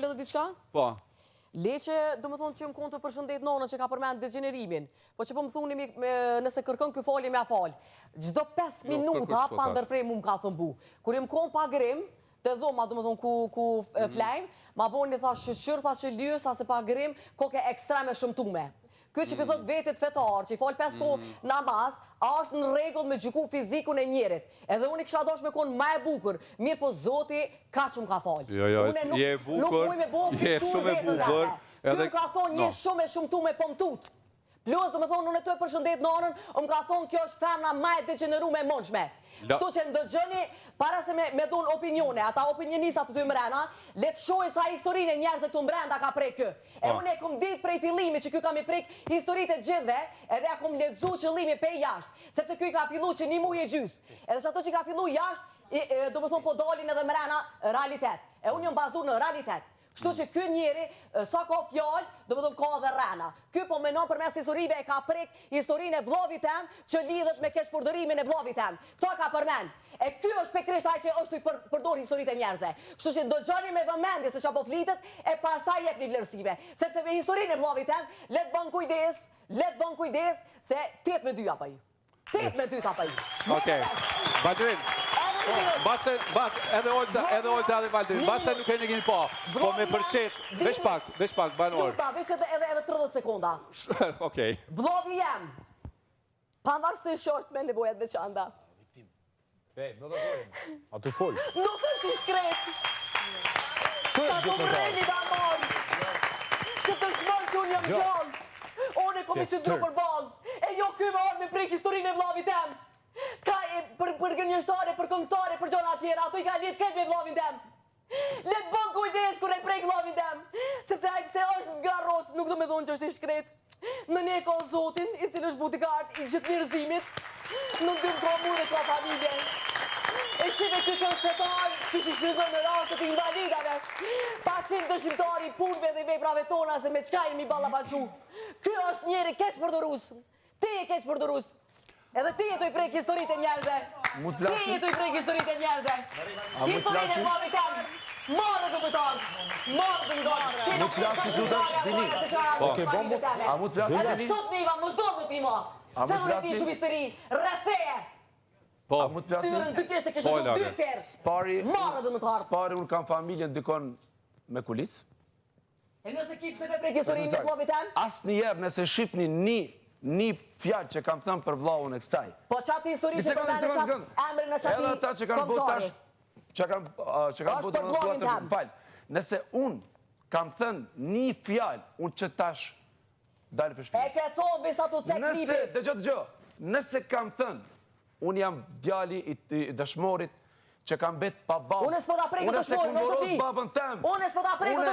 edhe diçka? Po. Leqe, do më thonë që më konë të përshëndet nonën që ka përmend degenerimin, po që po më thuni nëse kërkon kjo falje me a falj. Gjdo 5 minuta pa ndërprej mu më ka thëmbu. Kur im konë pa grim, të dhoma, do më thonë ku flejmë, ma boni tha shqyr, tha që lysa se pa grim, koke ekstreme shëmtume. Kjo që pëthot vetit fetar, që i falë 5 kohë namaz, është në regull me gjyku fizikun e njerit. Edhe unë i kësha dosh me konë ma e bukur, mirë po zoti ka që më ka falë. Jo, je e bukur, je shumë e bukur. Kjo më ka thonë një shumë e shumëtume po më tutë. Plus, do me thonë, unë e të e përshëndet nonën, më ka thonë kjo është femna ma e degeneru me monshme. Kështu që ndëgjëni, para se me dhun opinione, ata opinionisat të të mrena, le të shojnë sa historinë e njerëzve të mbrenda ka prej kë. E unë e kom ditë prej fillimi që kjo kam i prek historitë e gjithve, edhe ja kom ledzu qëllimi pe jashtë, sepse kjo i ka fillu që një muj e gjys. Edhe që ato që ka fillu jashtë, do me thonë po dalin edhe mrena realitet. E unë jam bazur në realitet. Kështu që kjo njeri, sa ka fjallë, do më dhëmë ka dhe rena. Kjo po menon për mes historive e ka prek historinë e vlovit tem që lidhët me kesh përdorimin e vlovit tem. Këto ka përmen. E kjo është pekrisht aj që është të përdor historitë e njerëze. Kështu që do gjoni me vëmendje se që po flitet e pas ta jep një vlerësime. Sepse me historinë e vlovit tem, let bën kujdes, se 8-2 apa ju. 8-2 apa ju. Okej, Valdrin. Edhe Olta edhe Valdrin, basta nuk e në gjeni po me përqesh, vesh pak, banor. Shurta, vesh edhe 30 sekonda. Okej. Vlovi jem, pavarësisht është me nevojat veçanta. Në të dojnë, a të folë. Nuk është i shkret. Sa të mreni da mor, që të shmon që unë jam gjallë. Unë e kom i qëndru për balë, e jo kjo me orë me prek historinë e vlovit tem. Ka për gënjështare, për këngëtare, për gjona tjera, ato i ka litë këtë me vlovin tem. Letë bën kujdes kër e prejk vlovin tem, sepse a i pse është nga rosë, nuk do me thonë që është i shkret. Në ne ka zotin, i cilë është butikart, i gjithë mirëzimit, në dy më ka mu dhe ka familje. E shive kjo që është fetar, që shishizën në rastet i invalidave, pa qenë dëshimtari punve dhe veprave tona se me qka i mi balla faqu. Kjo është njeri keq përdorus, ti e keq përdorus. Edhe ti e të i prejk historitë e njerëze. Ti e të i prejk historitë e njerëze. Historinë e vlovit tem. Marrë të bëtarë. Marrë të bëtarë. Ti nuk flasë shutër, Dini. A mu të flasë Dini? Edhe sot me iva, më zdorë më t'imo. Se do e ti shumë histori. Rëtheje. A mu të flasë Ftyrën dy keshte kështë të dy fterë. Marrë të bëtarë. Spari unë kam familjen dykon me kulicë. E nëse ki pse me prejk historinë me vlovit tem? Asë njerë nëse shifni një fjallë që kam thëmë për vllahun e kësaj. Po qatë histori që përmene qatë emrin e qati edhe ata që kanë bërë tash, që kanë bërë në duat të falë. Nëse unë kam thënë një fjallë, unë që tash dalë për shpijës. E ke thonë bisa të cek Nëse, dhe gjë, nëse kam thënë, unë jam djali i dëshmorit që kam betë pa babë. Unë s'po ta prej këtë dëshmorit, Unë se këndoros babën tem. Unë s'po ta prej këtë